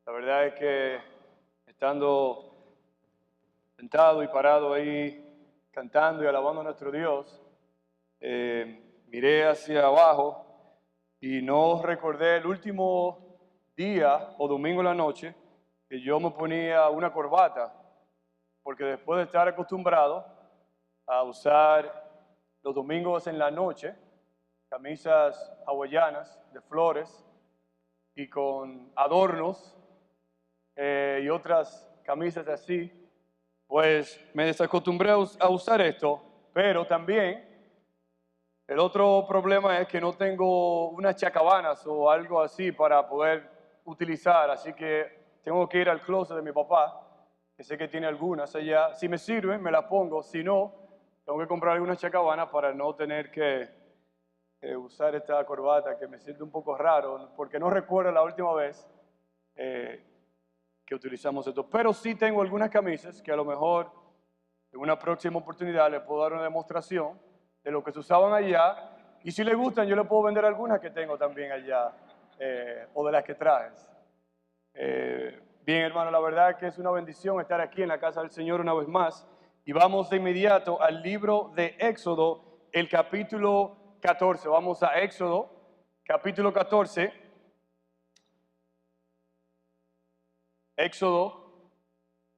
La verdad es que estando sentado y parado ahí, cantando y alabando a nuestro Dios, miré hacia abajo y no recordé el último día o domingo en la noche que yo me ponía una corbata, porque después de estar acostumbrado a usar los domingos en la noche, camisas hawaianas de flores y con adornos y otras camisas así, pues me desacostumbré a usar esto, pero también el otro problema es que no tengo unas chacabanas o algo así para poder utilizar, así que tengo que ir al closet de mi papá, que sé que tiene algunas allá. Si me sirven, me las pongo, si no, tengo que comprar algunas chacabanas para no tener que usar esta corbata que me siente un poco raro, porque no recuerdo la última vez que utilizamos esto. Pero sí tengo algunas camisas que a lo mejor en una próxima oportunidad les puedo dar una demostración de lo que se usaban allá. Y si les gustan, yo les puedo vender algunas que tengo también allá, o de las que traes. Bien, hermano, la verdad que es una bendición estar aquí en la casa del Señor una vez más. Y vamos de inmediato al libro de Éxodo, el capítulo 14. Vamos a Éxodo, capítulo 14. Éxodo,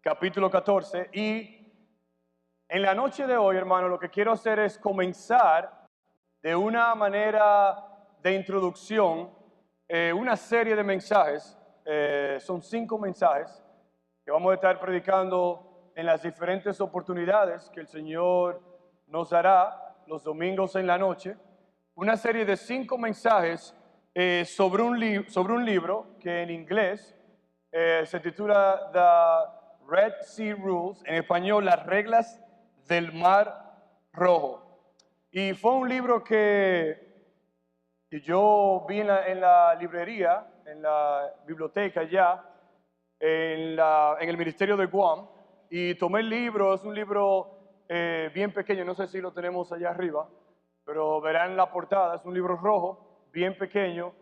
capítulo 14. Y en la noche de hoy, hermano, lo que quiero hacer es comenzar de una manera de introducción una serie de mensajes. Son 5 mensajes que vamos a estar predicando en las diferentes oportunidades que el Señor nos dará los domingos en la noche. Una serie de 5 mensajes sobre un libro que en inglés se titula The Red Sea Rules, en español, Las Reglas del Mar Rojo. Y fue un libro que yo vi en la librería, en la biblioteca ya, en el ministerio de Guam, y tomé el libro. Es un libro bien pequeño, no sé si lo tenemos allá arriba, pero verán la portada, es un libro rojo, bien pequeño,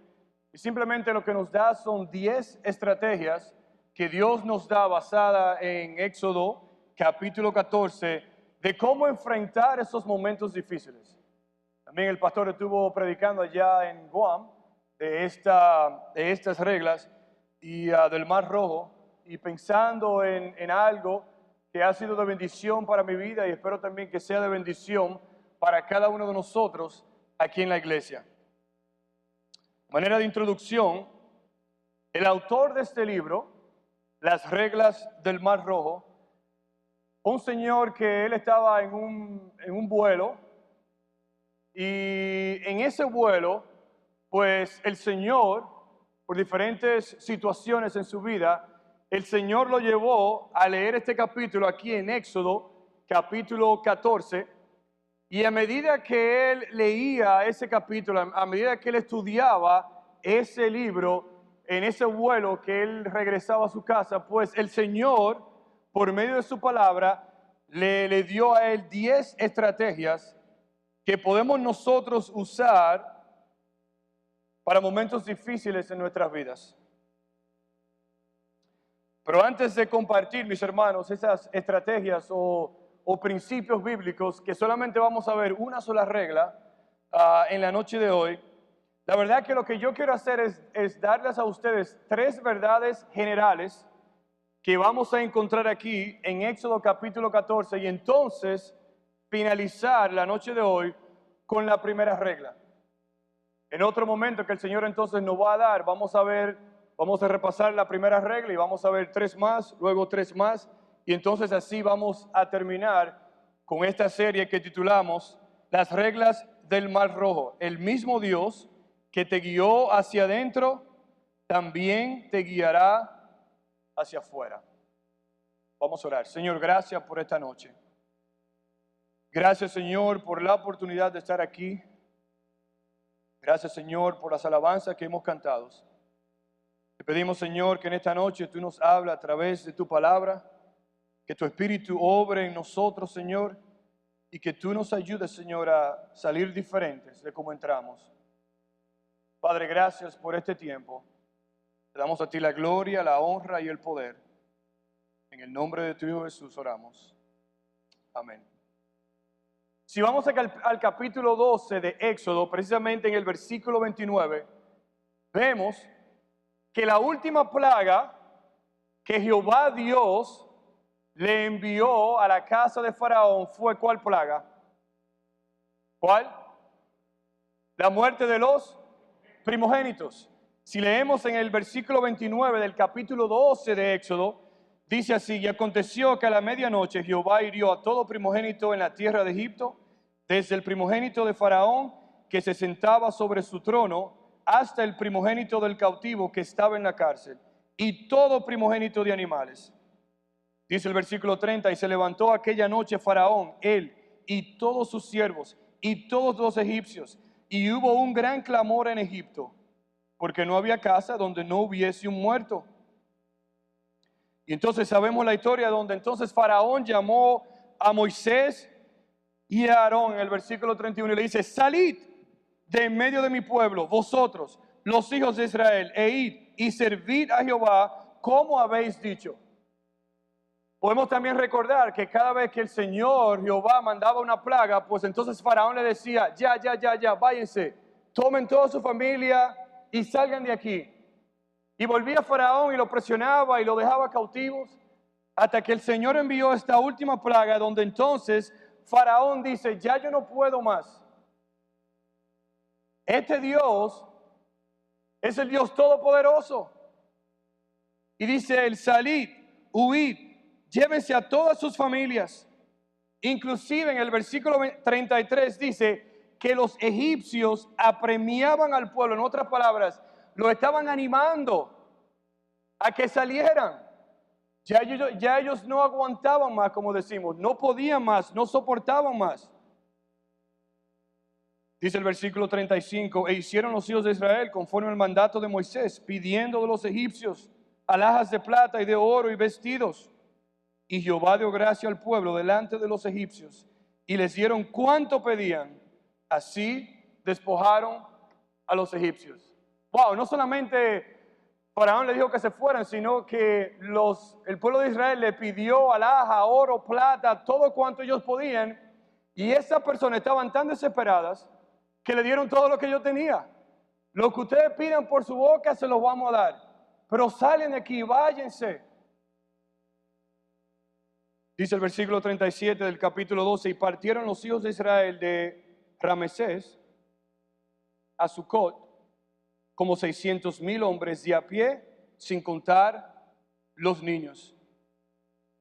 y simplemente lo que nos da son 10 estrategias que Dios nos da basada en Éxodo capítulo 14, de cómo enfrentar esos momentos difíciles. También el pastor estuvo predicando allá en Guam de estas reglas y del Mar Rojo, y pensando en algo que ha sido de bendición para mi vida, y espero también que sea de bendición para cada uno de nosotros aquí en la iglesia. De manera de introducción, el autor de este libro, Las Reglas del Mar Rojo, un señor que él estaba en un vuelo, y en ese vuelo, pues el Señor, por diferentes situaciones en su vida, el Señor lo llevó a leer este capítulo aquí en Éxodo, capítulo 14, y a medida que él leía ese capítulo, a medida que él estudiaba ese libro, en ese vuelo que él regresaba a su casa, pues el Señor, por medio de su palabra, le dio a él 10 estrategias que podemos nosotros usar para momentos difíciles en nuestras vidas. Pero antes de compartir, mis hermanos, esas estrategias o principios bíblicos, que solamente vamos a ver una sola regla en la noche de hoy, la verdad que lo que yo quiero hacer es darles a ustedes 3 verdades generales que vamos a encontrar aquí en Éxodo capítulo 14, y entonces finalizar la noche de hoy con la primera regla. En otro momento que el Señor entonces nos va a dar, vamos a repasar la primera regla y vamos a ver 3 más, luego 3 más, y entonces así vamos a terminar con esta serie que titulamos Las Reglas del Mar Rojo. El mismo Dios que te guió hacia adentro, también te guiará hacia afuera. Vamos a orar. Señor, gracias por esta noche. Gracias, Señor, por la oportunidad de estar aquí. Gracias, Señor, por las alabanzas que hemos cantado. Te pedimos, Señor, que en esta noche tú nos hables a través de tu palabra, que tu Espíritu obre en nosotros, Señor, y que tú nos ayudes, Señor, a salir diferentes de cómo entramos. Padre, gracias por este tiempo. Te damos a ti la gloria, la honra y el poder. En el nombre de tu Hijo Jesús oramos. Amén. Si vamos al capítulo 12 de Éxodo, precisamente en el versículo 29, vemos que la última plaga que Jehová Dios le envió a la casa de Faraón fue ¿cuál plaga? ¿Cuál? La muerte de los primogénitos. Si leemos en el versículo 29 del capítulo 12 de Éxodo, dice así: y aconteció que a la medianoche Jehová hirió a todo primogénito en la tierra de Egipto, desde el primogénito de Faraón que se sentaba sobre su trono, hasta el primogénito del cautivo que estaba en la cárcel, y todo primogénito de animales. Dice el versículo 30, y se levantó aquella noche Faraón, él y todos sus siervos, y todos los egipcios, y hubo un gran clamor en Egipto, porque no había casa donde no hubiese un muerto. Y entonces sabemos la historia donde entonces Faraón llamó a Moisés y a Aarón en el versículo 31 y le dice: salid de en medio de mi pueblo, vosotros, los hijos de Israel, e id y servid a Jehová como habéis dicho. Podemos también recordar que cada vez que el Señor Jehová mandaba una plaga, pues entonces Faraón le decía: ya, váyanse, tomen toda su familia y salgan de aquí. Y volvía Faraón y lo presionaba y lo dejaba cautivos, hasta que el Señor envió esta última plaga, donde entonces Faraón dice: ya yo no puedo más. Este Dios es el Dios todopoderoso. Y dice él: salid, huid, llévense a todas sus familias. Inclusive en el versículo 33 dice que los egipcios apremiaban al pueblo. En otras palabras, lo estaban animando a que salieran. Ya ellos no aguantaban más, como decimos, no podían más, no soportaban más. Dice el versículo 35, e hicieron los hijos de Israel conforme al mandato de Moisés, pidiendo de los egipcios alhajas de plata y de oro y vestidos. Y Jehová dio gracia al pueblo delante de los egipcios, y les dieron cuanto pedían. Así despojaron a los egipcios. Wow, no solamente Faraón le dijo que se fueran, sino que el pueblo de Israel le pidió alhaja, oro, plata, todo cuanto ellos podían. Y esas personas estaban tan desesperadas que le dieron todo lo que yo tenía. Lo que ustedes pidan por su boca se los vamos a dar. Pero salen de aquí, váyanse. Dice el versículo 37 del capítulo 12, y partieron los hijos de Israel de Ramesés a Sucot, como 600,000 hombres de a pie, sin contar los niños.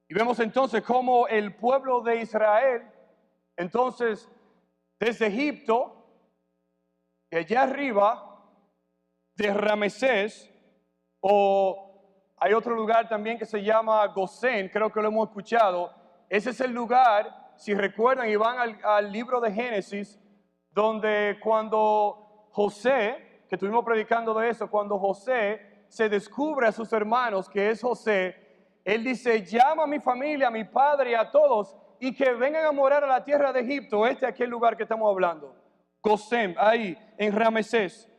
Y vemos entonces cómo el pueblo de Israel, entonces, desde Egipto, de allá arriba, de Ramesés, o hay otro lugar también que se llama Gosén, creo que lo hemos escuchado. Ese es el lugar, si recuerdan y van al libro de Génesis, donde cuando José, que estuvimos predicando de eso, cuando José se descubre a sus hermanos que es José, él dice: llama a mi familia, a mi padre y a todos, y que vengan a morar a la tierra de Egipto. Este es aquel lugar que estamos hablando, Gosén, ahí en Ramesés.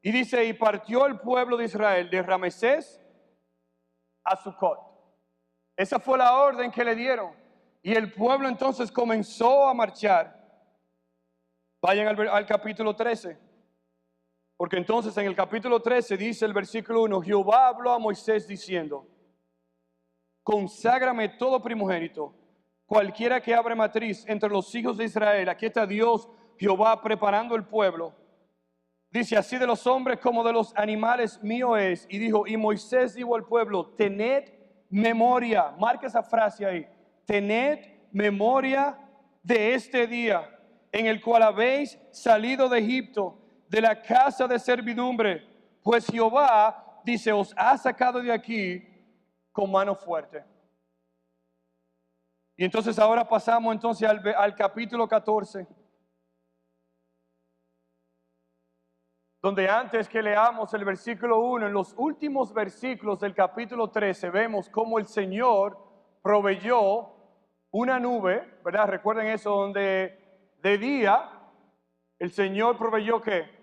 Y dice: y partió el pueblo de Israel de Ramesés a Sucot. Esa fue la orden que le dieron. Y el pueblo entonces comenzó a marchar. Vayan al capítulo 13. Porque entonces en el capítulo 13 dice el versículo 1: Jehová habló a Moisés diciendo: conságrame todo primogénito, cualquiera que abre matriz entre los hijos de Israel. Aquí está Dios, Jehová, preparando el pueblo. Dice: así de los hombres como de los animales mío es. Y dijo, y Moisés dijo al pueblo: tened memoria, marca esa frase ahí, tened memoria de este día en el cual habéis salido de Egipto, de la casa de servidumbre, pues Jehová, dice, os ha sacado de aquí con mano fuerte. Y entonces ahora pasamos entonces al capítulo 14, donde antes que leamos el versículo 1, en los últimos versículos del capítulo 13, vemos cómo el Señor proveyó una nube, ¿verdad? Recuerden eso, donde de día el Señor proveyó ¿qué?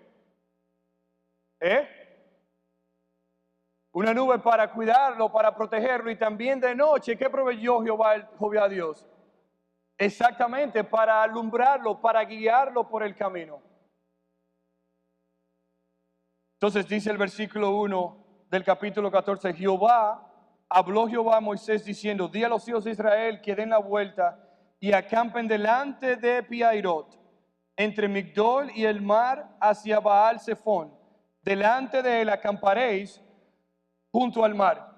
Una nube para cuidarlo, para protegerlo, y también de noche, ¿qué proveyó Jehová Dios? Exactamente, para alumbrarlo, para guiarlo por el camino. Entonces dice el versículo 1 del capítulo 14, habló Jehová a Moisés diciendo, di a los hijos de Israel que den la vuelta y acampen delante de Piairot, entre Migdol y el mar hacia Baal Zephón. Delante de él acamparéis junto al mar.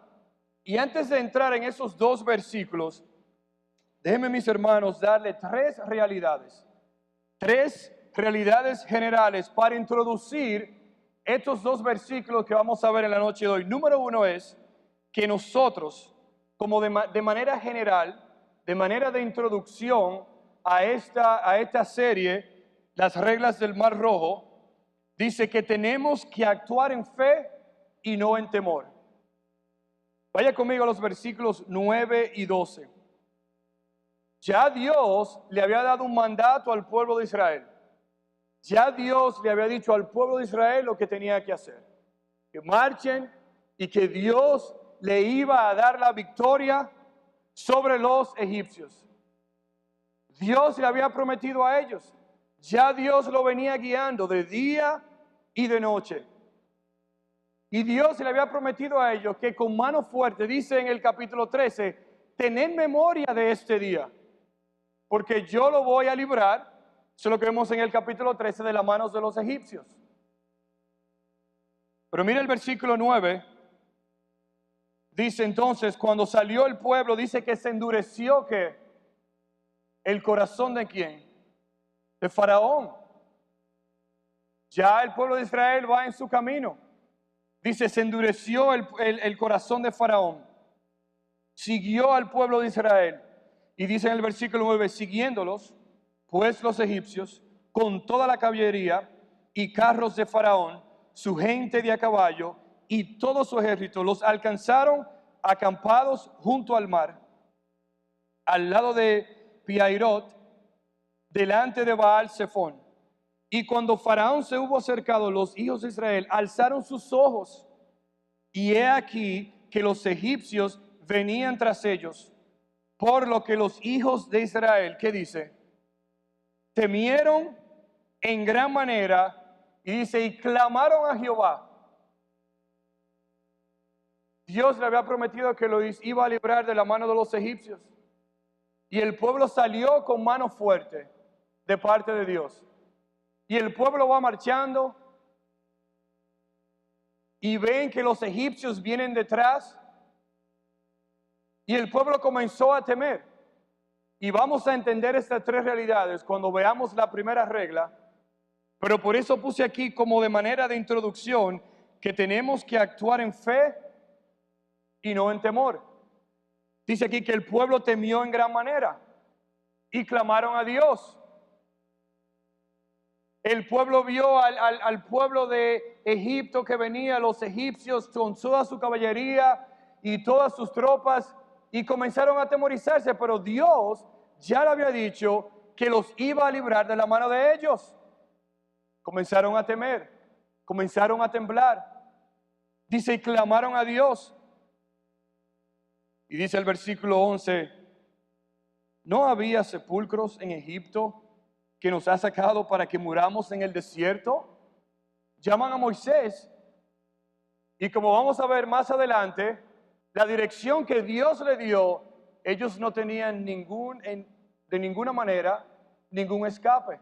Y antes de entrar en esos dos versículos, déjenme, mis hermanos, darle tres realidades generales para introducir estos dos versículos que vamos a ver en la noche de hoy. Número uno es que nosotros, como de manera general, de manera de introducción a esta serie, las reglas del Mar Rojo, dice que tenemos que actuar en fe y no en temor. Vaya conmigo a los versículos 9 y 12. Ya Dios le había dado un mandato al pueblo de Israel. Ya Dios le había dicho al pueblo de Israel lo que tenía que hacer. Que marchen y que Dios le iba a dar la victoria sobre los egipcios. Dios le había prometido a ellos. Ya Dios lo venía guiando de día y de noche. Y Dios le había prometido a ellos que con mano fuerte, dice en el capítulo 13, tened memoria de este día, porque yo lo voy a librar. Eso es lo que vemos en el capítulo 13, de las manos de los egipcios. Pero mira el versículo 9. Dice entonces, cuando salió el pueblo, dice que se endureció, ¿qué? El corazón de ¿quién? De Faraón. Ya el pueblo de Israel va en su camino. Dice, se endureció el corazón de Faraón. Siguió al pueblo de Israel. Y dice en el versículo 9, siguiéndolos, pues los egipcios, con toda la caballería y carros de Faraón, su gente de a caballo y todo su ejército, los alcanzaron acampados junto al mar, al lado de Piairot, delante de Baal Zephón. Y cuando Faraón se hubo acercado, los hijos de Israel alzaron sus ojos, y he aquí que los egipcios venían tras ellos, por lo que los hijos de Israel, ¿qué dice? Temieron en gran manera, y dice, y clamaron a Jehová. Dios le había prometido que lo iba a librar de la mano de los egipcios, y el pueblo salió con mano fuerte de parte de Dios. Y el pueblo va marchando y ven que los egipcios vienen detrás, y el pueblo comenzó a temer. Y vamos a entender estas tres realidades cuando veamos la primera regla, pero por eso puse aquí como de manera de introducción que tenemos que actuar en fe y no en temor. Dice aquí que el pueblo temió en gran manera y clamaron a Dios. El pueblo vio al pueblo de Egipto que venía, los egipcios con toda su caballería y todas sus tropas, y comenzaron a atemorizarse, pero Dios ya le había dicho que los iba a librar de la mano de ellos. Comenzaron a temer, comenzaron a temblar. Dice, y clamaron a Dios. Y dice el versículo 11, ¿no había sepulcros en Egipto que nos ha sacado para que muramos en el desierto? Llaman a Moisés, y como vamos a ver más adelante, la dirección que Dios le dio, ellos no tenían de ninguna manera ningún escape.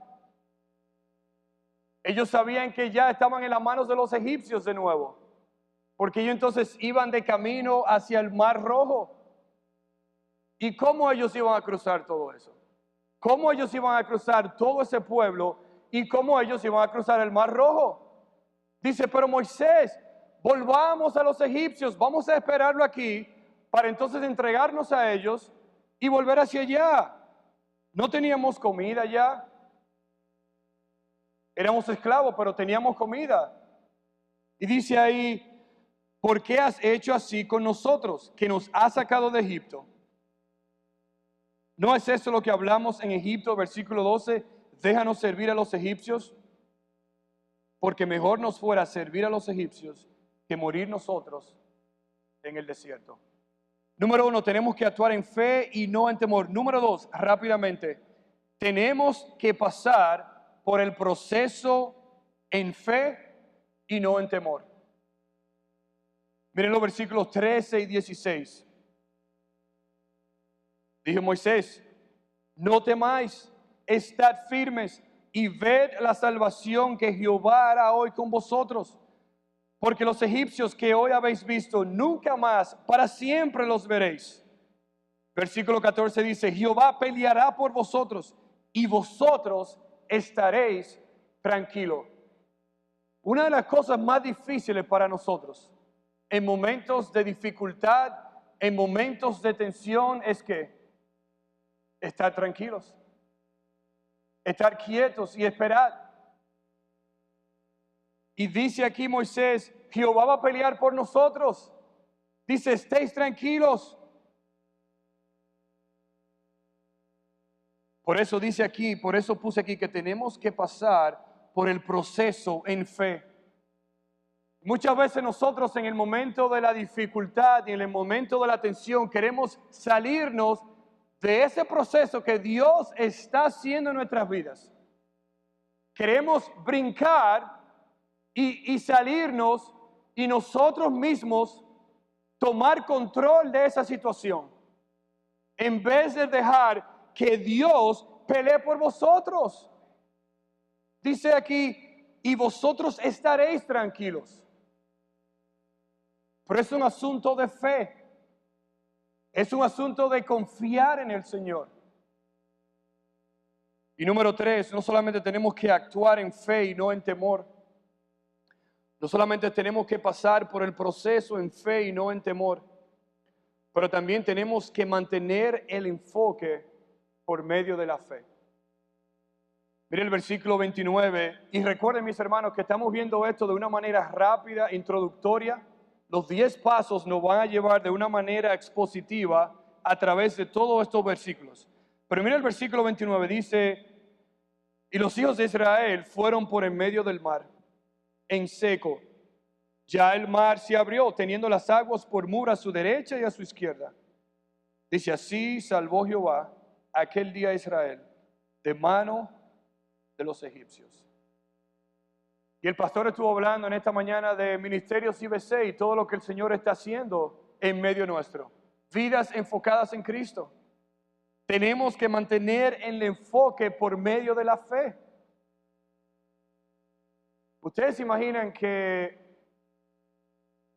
Ellos sabían que ya estaban en las manos de los egipcios de nuevo, porque ellos entonces iban de camino hacia el Mar Rojo. ¿Y cómo ellos iban a cruzar todo eso? ¿Cómo ellos iban a cruzar todo ese pueblo? ¿Y cómo ellos iban a cruzar el Mar Rojo? Dice, pero Moisés, volvamos a los egipcios, vamos a esperarlo aquí para entonces entregarnos a ellos y volver hacia allá. No teníamos comida ya. Éramos esclavos, pero teníamos comida. Y dice ahí, ¿por qué has hecho así con nosotros, que nos has sacado de Egipto? ¿No es eso lo que hablamos en Egipto, versículo 12? Déjanos servir a los egipcios, porque mejor nos fuera servir a los egipcios que morir nosotros en el desierto. Número 1, tenemos que actuar en fe y no en temor. Número 2, rápidamente, tenemos que pasar por el proceso en fe y no en temor. Miren los versículos 13 y 16. Dijo Moisés: no temáis, estad firmes y ved la salvación que Jehová hará hoy con vosotros. Porque los egipcios que hoy habéis visto, nunca más, para siempre los veréis. Versículo 14 dice: Jehová peleará por vosotros y vosotros estaréis tranquilos. Una de las cosas más difíciles para nosotros en momentos de dificultad, en momentos de tensión, es que estar tranquilos, estar quietos y esperar. Y dice aquí Moisés: Jehová va a pelear por nosotros. Dice: estéis tranquilos. Por eso dice aquí, por eso puse aquí que tenemos que pasar por el proceso en fe. Muchas veces nosotros en el momento de la dificultad y en el momento de la tensión queremos salirnos de ese proceso que Dios está haciendo en nuestras vidas. Queremos brincar y salirnos y nosotros mismos tomar control de esa situación, en vez de dejar que Dios pelee por vosotros. Dice aquí: y vosotros estaréis tranquilos. Pero es un asunto de fe, es un asunto de confiar en el Señor. Y número 3, no solamente tenemos que actuar en fe y no en temor. No solamente tenemos que pasar por el proceso en fe y no en temor, pero también tenemos que mantener el enfoque por medio de la fe. Mire el versículo 29, y recuerden, mis hermanos, que estamos viendo esto de una manera rápida, introductoria. Los 10 pasos nos van a llevar de una manera expositiva a través de todos estos versículos. Pero mire el versículo 29, dice: y los hijos de Israel fueron por en medio del mar, en seco. Ya el mar se abrió, teniendo las aguas por muro a su derecha y a su izquierda. Dice: así salvó Jehová aquel día a Israel de mano de los egipcios. Y el pastor estuvo hablando en esta mañana de ministerios IBC y todo lo que el Señor está haciendo en medio nuestro. Vidas enfocadas en Cristo. Tenemos que mantener el enfoque por medio de la fe. ¿Ustedes se imaginan que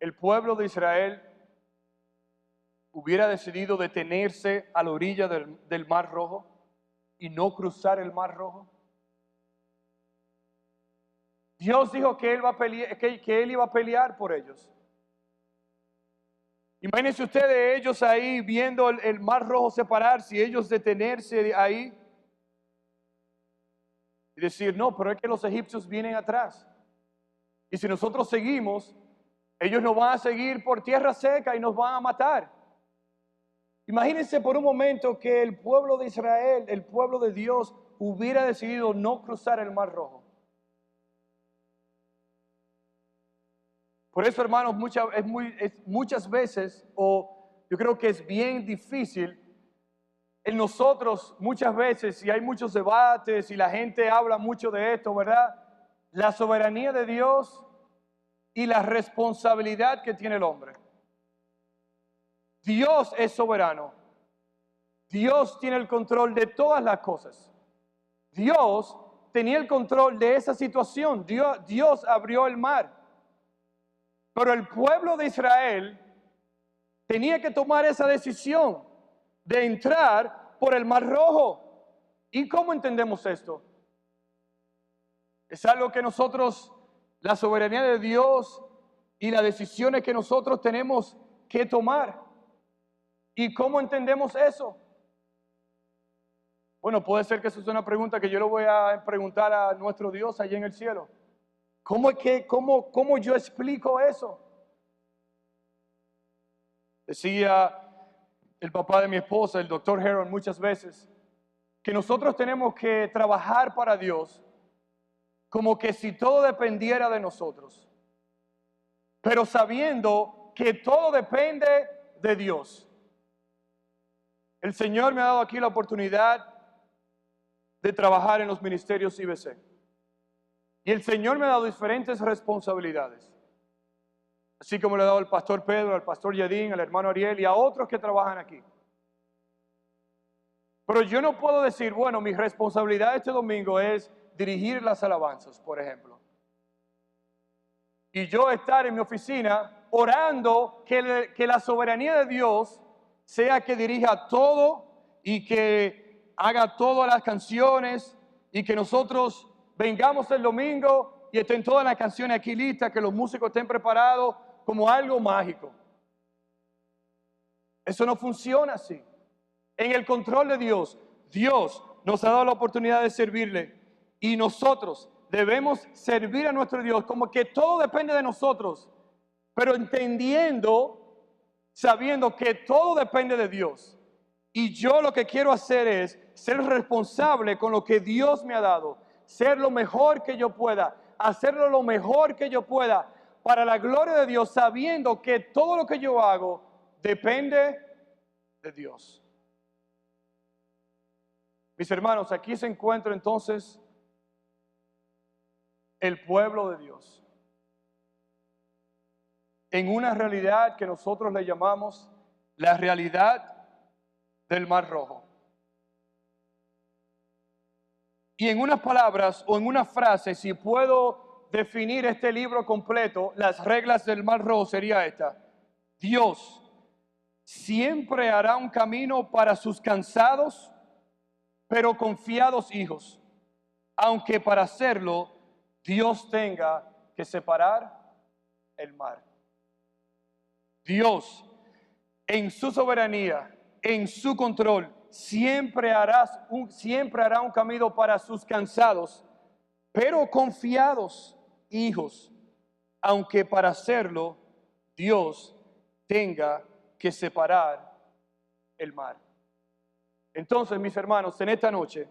el pueblo de Israel hubiera decidido detenerse a la orilla del Mar Rojo y no cruzar el Mar Rojo? Dios dijo que Él iba a pelear por ellos. Imagínense ustedes, ellos ahí viendo el Mar Rojo separarse y ellos detenerse ahí y decir: no, pero es que los egipcios vienen atrás. Y si nosotros seguimos, ellos nos van a seguir por tierra seca y nos van a matar. Imagínense por un momento que el pueblo de Israel, el pueblo de Dios, hubiera decidido no cruzar el Mar Rojo. Por eso, hermanos, muchas veces, o yo creo que es bien difícil en nosotros muchas veces, y hay muchos debates y la gente habla mucho de esto, ¿verdad? La soberanía de Dios y la responsabilidad que tiene el hombre. Dios es soberano. Dios tiene el control de todas las cosas. Dios tenía el control de esa situación. Dios abrió el mar. Pero el pueblo de Israel tenía que tomar esa decisión de entrar por el Mar Rojo. ¿Y cómo entendemos esto? Es algo que nosotros, la soberanía de Dios y las decisiones que nosotros tenemos que tomar. ¿Y cómo entendemos eso? Bueno, puede ser que eso sea una pregunta que yo le voy a preguntar a nuestro Dios allá en el cielo. ¿Cómo yo explico eso? Decía el papá de mi esposa, el doctor Heron, muchas veces, que nosotros tenemos que trabajar para Dios como que si todo dependiera de nosotros, pero sabiendo que todo depende de Dios. El Señor me ha dado aquí la oportunidad de trabajar en los ministerios IBC. Y el Señor me ha dado diferentes responsabilidades. Así como le he dado al pastor Pedro, al pastor Yadín, al hermano Ariel y a otros que trabajan aquí. Pero yo no puedo decir, bueno, mi responsabilidad este domingo es dirigir las alabanzas, por ejemplo. Y yo estar en mi oficina orando que la soberanía de Dios sea que dirija todo y que haga todas las canciones y que nosotros vengamos el domingo y estén todas las canciones aquí listas, que los músicos estén preparados como algo mágico. Eso no funciona así. En el control de Dios, Dios nos ha dado la oportunidad de servirle y nosotros debemos servir a nuestro Dios como que todo depende de nosotros, pero entendiendo, sabiendo que todo depende de Dios. Y yo lo que quiero hacer es ser responsable con lo que Dios me ha dado, ser lo mejor que yo pueda, hacerlo lo mejor que yo pueda para la gloria de Dios, sabiendo que todo lo que yo hago depende de Dios. Mis hermanos, aquí se encuentra entonces el pueblo de Dios en una realidad que nosotros le llamamos la realidad del Mar Rojo. Y en unas palabras o en una frase, si puedo definir este libro completo, las reglas del Mar Rojo sería esta: Dios siempre hará un camino para sus cansados pero confiados hijos, aunque para hacerlo Dios tenga que separar el mar. Dios, en su soberanía, en su control, siempre hará un camino para sus cansados, pero confiados hijos, aunque para hacerlo Dios tenga que separar el mar. Entonces, mis hermanos, en esta noche,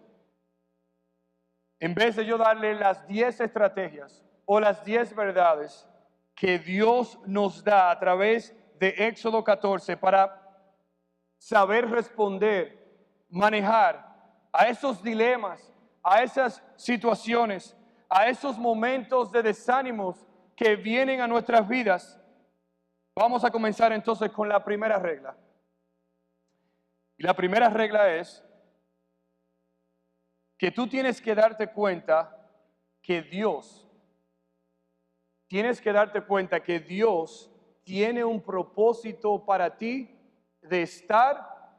en vez de yo darle las 10 estrategias o las 10 verdades que Dios nos da a través de Éxodo 14 para saber responder, manejar a esos dilemas, a esas situaciones, a esos momentos de desánimos que vienen a nuestras vidas, vamos a comenzar entonces con la primera regla. Y la primera regla es que tú tienes que darte cuenta que Dios tiene un propósito para ti de estar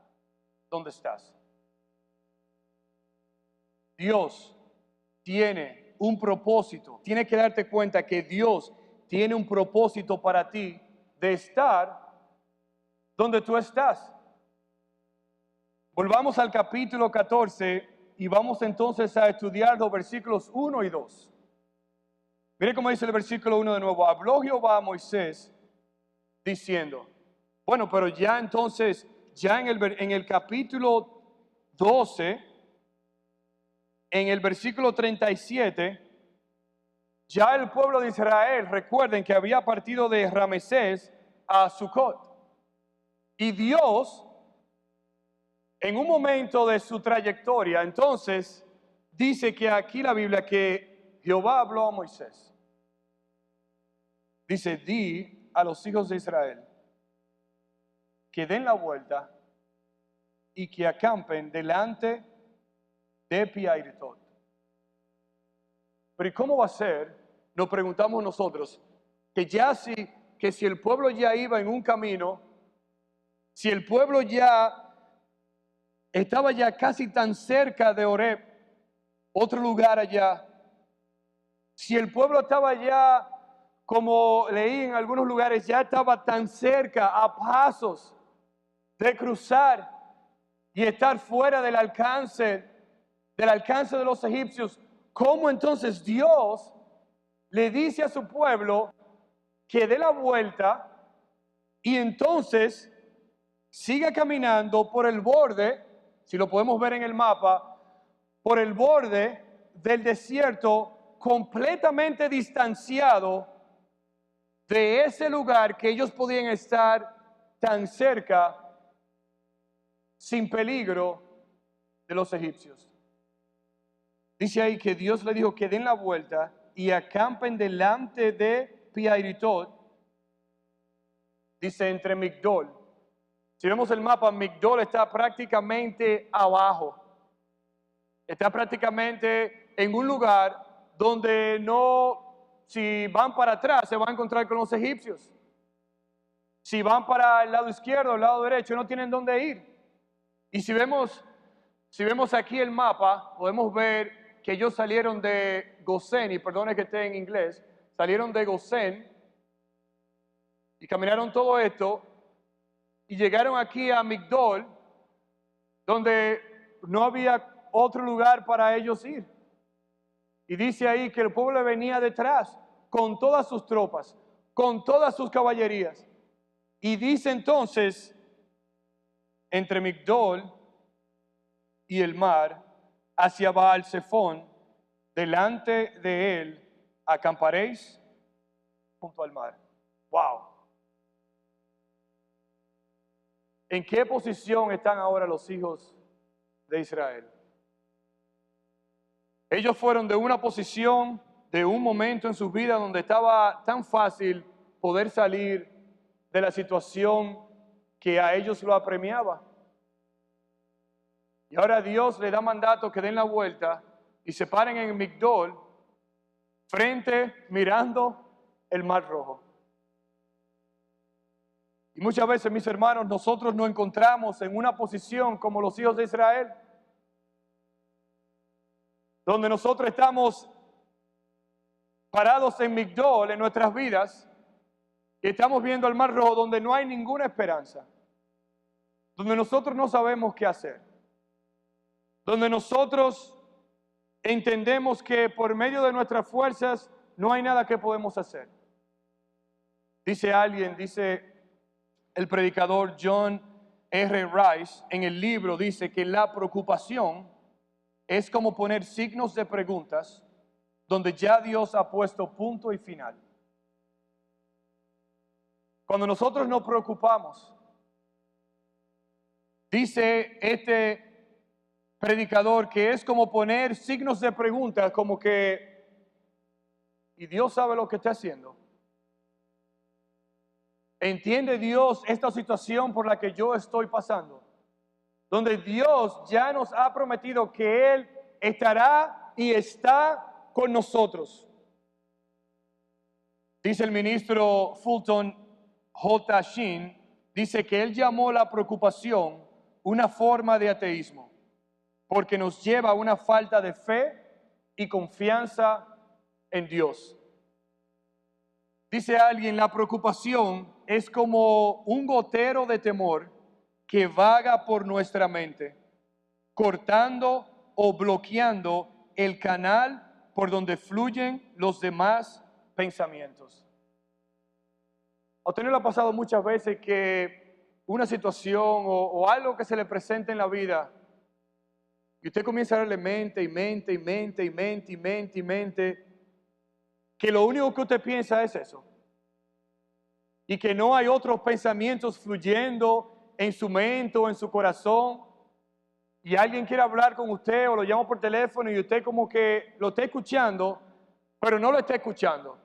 donde estás. Dios tiene un propósito. Tienes que darte cuenta que Dios tiene un propósito para ti de estar donde tú estás. Volvamos al capítulo 14 y vamos entonces a estudiar los versículos 1 y 2. Mire cómo dice el versículo 1 de nuevo. Habló Jehová a Moisés diciendo, bueno, pero ya entonces, ya en el capítulo 12, en el versículo 37, ya el pueblo de Israel, recuerden que había partido de Ramesés a Sucot. Y Dios, en un momento de su trayectoria, entonces, dice que aquí la Biblia que Jehová habló a Moisés. Dice, di a los hijos de Israel que den la vuelta y que acampen delante de Pi-Hahiroth. Pero ¿y cómo va a ser? Nos preguntamos nosotros, que si el pueblo ya iba en un camino, si el pueblo ya estaba ya casi tan cerca de Horeb, otro lugar allá, si el pueblo estaba ya, como leí en algunos lugares, ya estaba tan cerca, a pasos de cruzar y estar fuera del alcance de los egipcios, ¿cómo entonces Dios le dice a su pueblo que dé la vuelta y entonces siga caminando por el borde, si lo podemos ver en el mapa, por el borde del desierto, completamente distanciado de ese lugar que ellos podían estar tan cerca, sin peligro de los egipcios. Dice ahí que Dios le dijo que den la vuelta y acampen delante de Pi-Hahiroth, dice entre Migdol. Si vemos el mapa, Migdol está prácticamente abajo. Está prácticamente en un lugar donde no, si van para atrás, se van a encontrar con los egipcios. Si van para el lado izquierdo o el lado derecho, no tienen dónde ir. Y si vemos aquí el mapa, podemos ver que ellos salieron de Gosén, y perdone que esté en inglés, salieron de Gosén y caminaron todo esto y llegaron aquí a Migdol, donde no había otro lugar para ellos ir. Y dice ahí que el pueblo venía detrás con todas sus tropas, con todas sus caballerías. Y dice entonces, entre Migdol y el mar, hacia Baal-Zephón, delante de él acamparéis junto al mar. Wow. ¿En qué posición están ahora los hijos de Israel? Ellos fueron de una posición, de un momento en su vida donde estaba tan fácil poder salir de la situación que a ellos lo apremiaba. Y ahora Dios le da mandato que den la vuelta y se paren en Migdol, mirando el Mar Rojo. Y muchas veces, mis hermanos, nosotros nos encontramos en una posición como los hijos de Israel, donde nosotros estamos parados en Migdol en nuestras vidas y estamos viendo el Mar Rojo donde no hay ninguna esperanza, donde nosotros no sabemos qué hacer, donde nosotros entendemos que por medio de nuestras fuerzas no hay nada que podemos hacer. Dice el predicador John R. Rice en el libro, dice que la preocupación es como poner signos de preguntas donde ya Dios ha puesto punto y final. Cuando nosotros nos preocupamos, dice este predicador que es como poner signos de preguntas, como que, ¿y Dios sabe lo que está haciendo? ¿Entiende Dios esta situación por la que yo estoy pasando? Donde Dios ya nos ha prometido que Él estará y está con nosotros. Dice el ministro Fulton J. Sheen, dice que él llamó la preocupación una forma de ateísmo, porque nos lleva a una falta de fe y confianza en Dios. Dice alguien, la preocupación es como un gotero de temor que vaga por nuestra mente, cortando o bloqueando el canal por donde fluyen los demás pensamientos. A usted no le ha pasado muchas veces que una situación o algo que se le presenta en la vida y usted comienza a darle mente y mente y mente y mente y mente y mente, que lo único que usted piensa es eso, y que no hay otros pensamientos fluyendo en su mente o en su corazón, y alguien quiere hablar con usted o lo llama por teléfono y usted como que lo está escuchando, pero no lo está escuchando.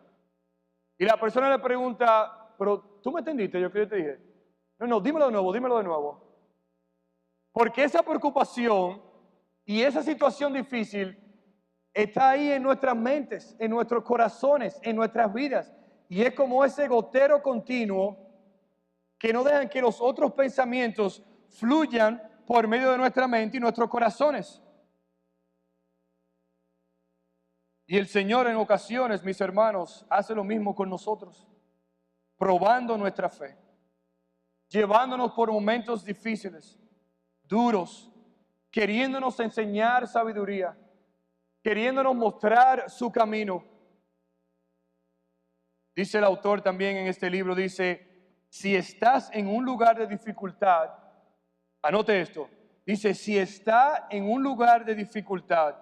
Y la persona le pregunta, pero ¿tú me entendiste? Yo te dije, no, dímelo de nuevo. Porque esa preocupación y esa situación difícil está ahí en nuestras mentes, en nuestros corazones, en nuestras vidas. Y es como ese gotero continuo que no dejan que los otros pensamientos fluyan por medio de nuestra mente y nuestros corazones. Y el Señor en ocasiones, mis hermanos, hace lo mismo con nosotros, probando nuestra fe, llevándonos por momentos difíciles, duros, queriéndonos enseñar sabiduría, queriéndonos mostrar su camino. Dice el autor también en este libro, dice, si estás en un lugar de dificultad, anote esto, dice, si está en un lugar de dificultad,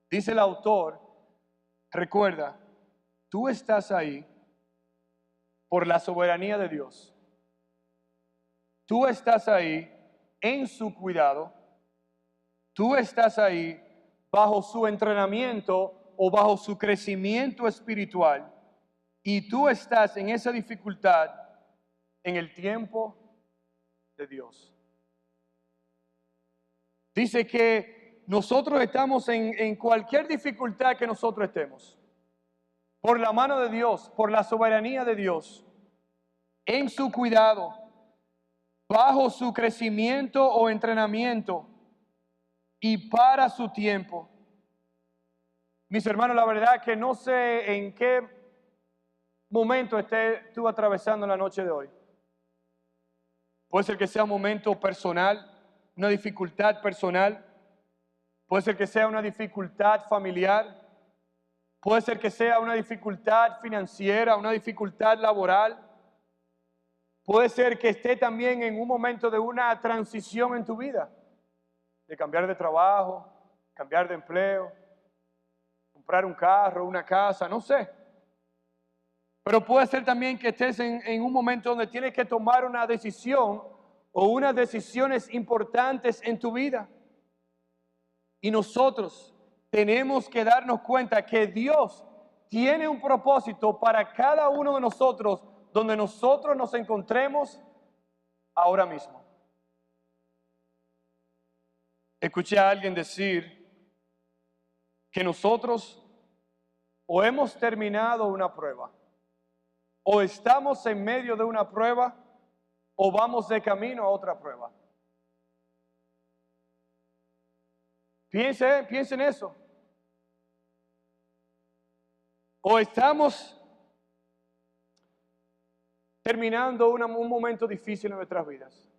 dice el autor, recuerda, tú estás ahí por la soberanía de Dios. Tú estás ahí en su cuidado. Tú estás ahí bajo su entrenamiento o bajo su crecimiento espiritual. Y tú estás en esa dificultad en el tiempo de Dios. Dice que nosotros estamos en cualquier dificultad que nosotros estemos. Por la mano de Dios, por la soberanía de Dios, en su cuidado, bajo su crecimiento o entrenamiento y para su tiempo. Mis hermanos, la verdad que no sé en qué momento estés tú atravesando la noche de hoy. Puede ser que sea un momento personal, una dificultad personal. Puede ser que sea una dificultad familiar. Puede ser que sea una dificultad financiera, una dificultad laboral. Puede ser que esté también en un momento de una transición en tu vida, de cambiar de trabajo, cambiar de empleo, comprar un carro, una casa, no sé. Pero puede ser también que estés en un momento donde tienes que tomar una decisión o unas decisiones importantes en tu vida. Y nosotros tenemos que darnos cuenta que Dios tiene un propósito para cada uno de nosotros donde nosotros nos encontremos ahora mismo. Escuché a alguien decir que nosotros o hemos terminado una prueba, o estamos en medio de una prueba, o vamos de camino a otra prueba. Piense en eso. O estamos terminando un momento difícil en nuestras vidas.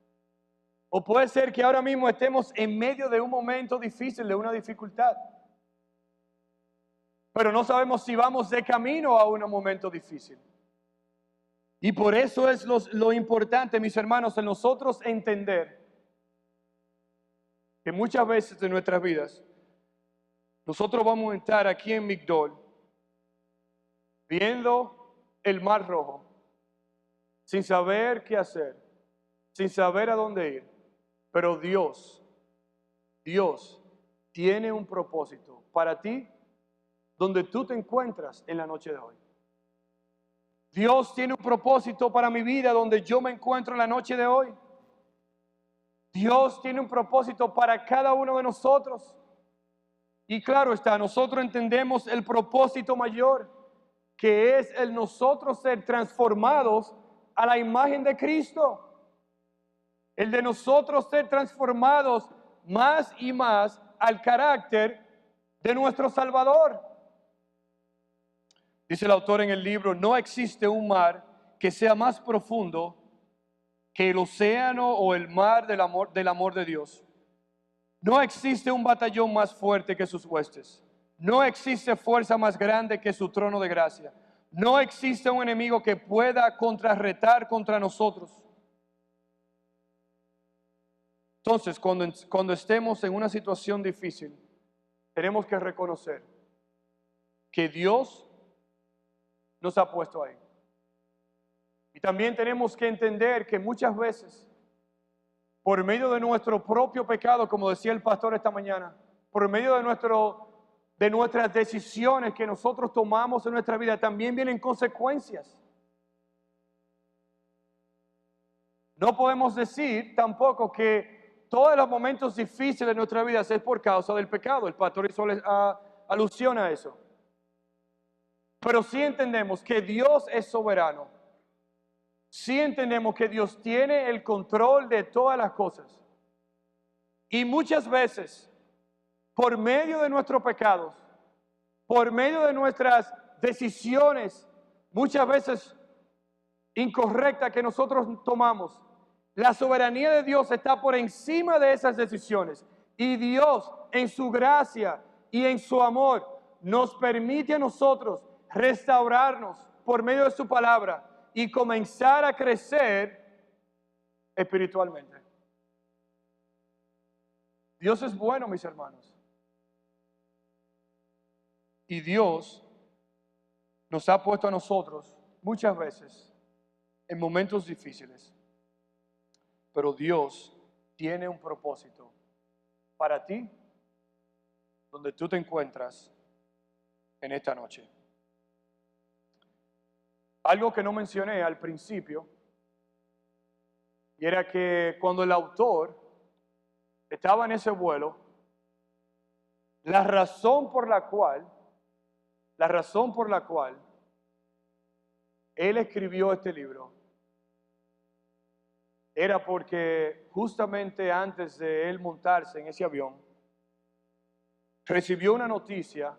O puede ser que ahora mismo estemos en medio de un momento difícil, de una dificultad. Pero no sabemos si vamos de camino a un momento difícil. Y por eso es lo importante, mis hermanos, en nosotros entender que muchas veces en nuestras vidas nosotros vamos a estar aquí en Migdol viendo el Mar Rojo sin saber qué hacer, sin saber a dónde ir. Pero Dios tiene un propósito para ti donde tú te encuentras en la noche de hoy. Dios tiene un propósito para mi vida donde yo me encuentro en la noche de hoy. Dios tiene un propósito para cada uno de nosotros. Y claro está, nosotros entendemos el propósito mayor, que es el nosotros ser transformados a la imagen de Cristo. El de nosotros ser transformados más y más al carácter de nuestro Salvador. Dice el autor en el libro, no existe un mar que sea más profundo que el océano o el mar del amor de Dios. No existe un batallón más fuerte que sus huestes. No existe fuerza más grande que su trono de gracia. No existe un enemigo que pueda contrarrestar contra nosotros. Entonces, cuando estemos en una situación difícil, tenemos que reconocer que Dios nos ha puesto ahí. Y también tenemos que entender que muchas veces, por medio de nuestro propio pecado, como decía el pastor esta mañana, por medio de nuestras decisiones que nosotros tomamos en nuestra vida, también vienen consecuencias. No podemos decir tampoco que todos los momentos difíciles de nuestra vida es por causa del pecado. El pastor hizo alusión a eso. Pero sí entendemos que Dios es soberano. Sí entendemos que Dios tiene el control de todas las cosas. Y muchas veces, por medio de nuestros pecados, por medio de nuestras decisiones, muchas veces incorrectas que nosotros tomamos, la soberanía de Dios está por encima de esas decisiones. Y Dios, en su gracia y en su amor, nos permite a nosotros restaurarnos por medio de su palabra y comenzar a crecer espiritualmente. Dios es bueno, mis hermanos. Y Dios nos ha puesto a nosotros muchas veces en momentos difíciles, pero Dios tiene un propósito para ti, donde tú te encuentras en esta noche. Algo que no mencioné al principio, y era que cuando el autor estaba en ese vuelo, la razón por la cual él escribió este libro era porque justamente antes de él montarse en ese avión, recibió una noticia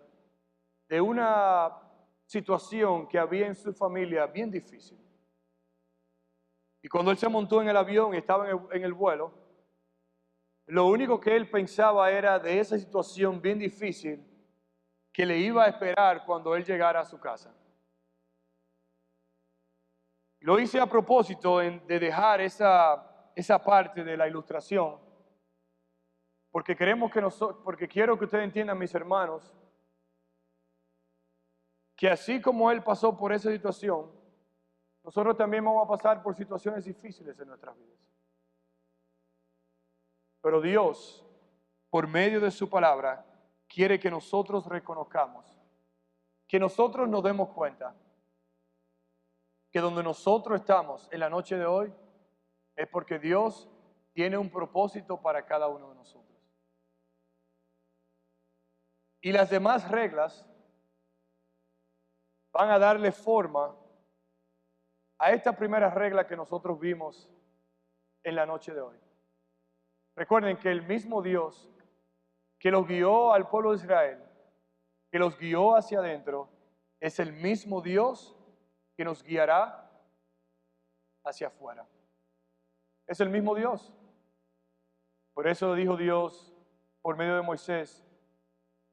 de una situación que había en su familia bien difícil. Y cuando él se montó en el avión y estaba en el vuelo, lo único que él pensaba era de esa situación bien difícil que le iba a esperar cuando él llegara a su casa. Lo hice a propósito de dejar esa parte de la ilustración, porque porque quiero que ustedes entiendan, mis hermanos, que así como él pasó por esa situación, nosotros también vamos a pasar por situaciones difíciles en nuestras vidas. Pero Dios, por medio de su palabra, quiere que nosotros reconozcamos, que nosotros nos demos cuenta que donde nosotros estamos en la noche de hoy es porque Dios tiene un propósito para cada uno de nosotros. Y las demás reglas van a darle forma a esta primera regla que nosotros vimos en la noche de hoy. Recuerden que el mismo Dios que los guió al pueblo de Israel, que los guió hacia adentro, es el mismo Dios que nos guiará hacia afuera. Es el mismo Dios. Por eso dijo Dios por medio de Moisés: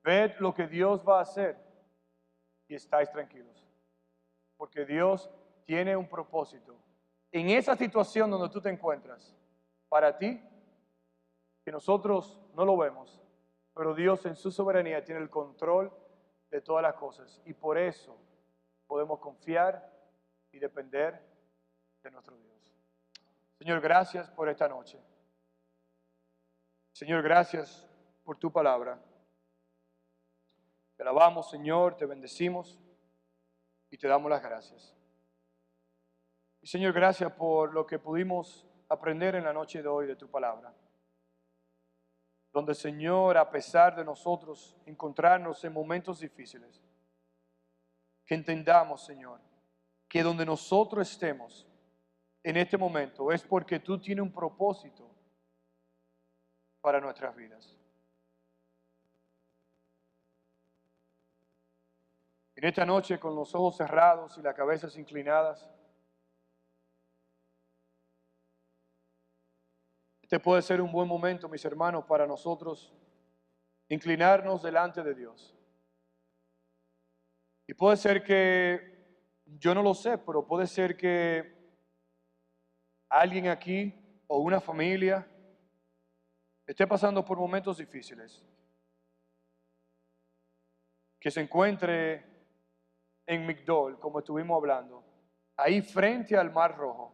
ved lo que Dios va a hacer y estáis tranquilos, porque Dios tiene un propósito en esa situación donde tú te encuentras para ti, que nosotros no lo vemos, pero Dios en su soberanía tiene el control de todas las cosas, y por eso podemos confiar y depender de nuestro Dios. Señor, gracias por esta noche. Señor, gracias por tu palabra. Te alabamos, Señor, te bendecimos y te damos las gracias. Y Señor, gracias por lo que pudimos aprender en la noche de hoy de tu palabra, donde, Señor, a pesar de nosotros encontrarnos en momentos difíciles, que entendamos, Señor, que donde nosotros estemos en este momento es porque tú tienes un propósito para nuestras vidas. En esta noche, con los ojos cerrados y las cabezas inclinadas, este puede ser un buen momento, mis hermanos, para nosotros inclinarnos delante de Dios. Y puede ser que, yo no lo sé, pero puede ser que alguien aquí o una familia esté pasando por momentos difíciles, que se encuentre en Migdol, como estuvimos hablando, ahí frente al Mar Rojo,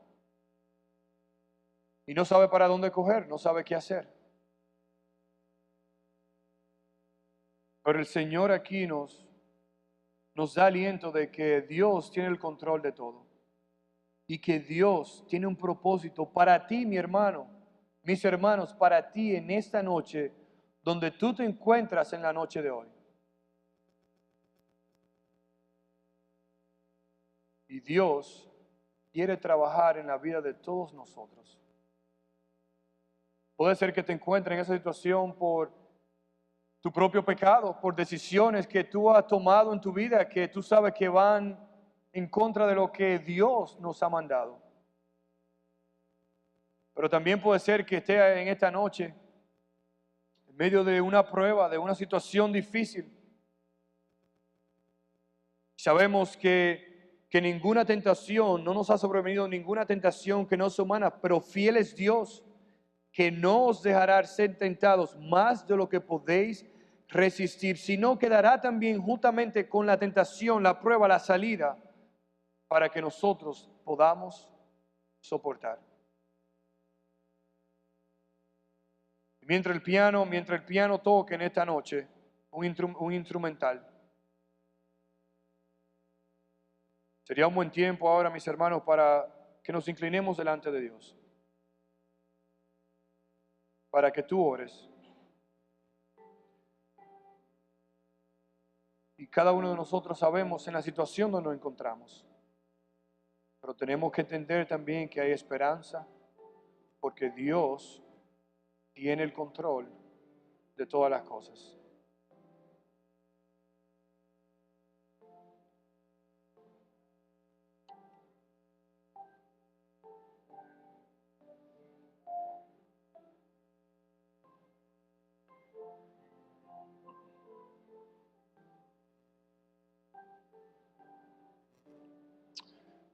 y no sabe para dónde coger, no sabe qué hacer. Pero el Señor aquí nos da aliento de que Dios tiene el control de todo y que Dios tiene un propósito para ti, mi hermano, mis hermanos, para ti en esta noche donde tú te encuentras en la noche de hoy. Y Dios quiere trabajar en la vida de todos nosotros. Puede ser que te encuentres en esa situación por tu propio pecado, por decisiones que tú has tomado en tu vida que tú sabes que van en contra de lo que Dios nos ha mandado. Pero también puede ser que esté en esta noche en medio de una prueba, de una situación difícil. Sabemos que ninguna tentación, no nos ha sobrevenido ninguna tentación que no sea humana, pero fiel es Dios, que no os dejará ser tentados más de lo que podéis resistir, sino que dará también juntamente con la tentación, la prueba, la salida, para que nosotros podamos soportar. Mientras el piano toque en esta noche un instrumental, sería un buen tiempo ahora, mis hermanos, para que nos inclinemos delante de Dios, para que tú ores. Y cada uno de nosotros sabemos en la situación donde nos encontramos, pero tenemos que entender también que hay esperanza, porque Dios tiene el control de todas las cosas.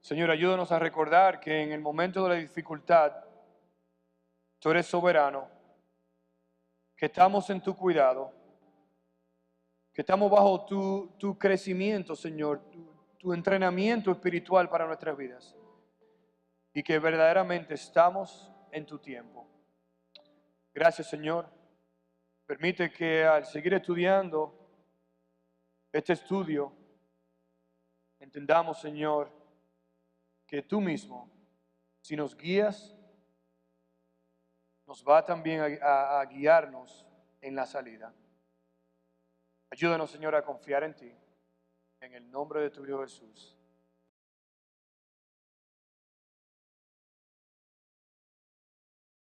Señor, ayúdanos a recordar que en el momento de la dificultad, tú eres soberano, que estamos en tu cuidado, que estamos bajo tu crecimiento, Señor, tu entrenamiento espiritual para nuestras vidas, y que verdaderamente estamos en tu tiempo. Gracias, Señor. Permite que al seguir estudiando este estudio, entendamos, Señor, que tú mismo, si nos guías, nos va también a guiarnos en la salida. Ayúdanos, Señor, a confiar en ti. En el nombre de tu Hijo Jesús.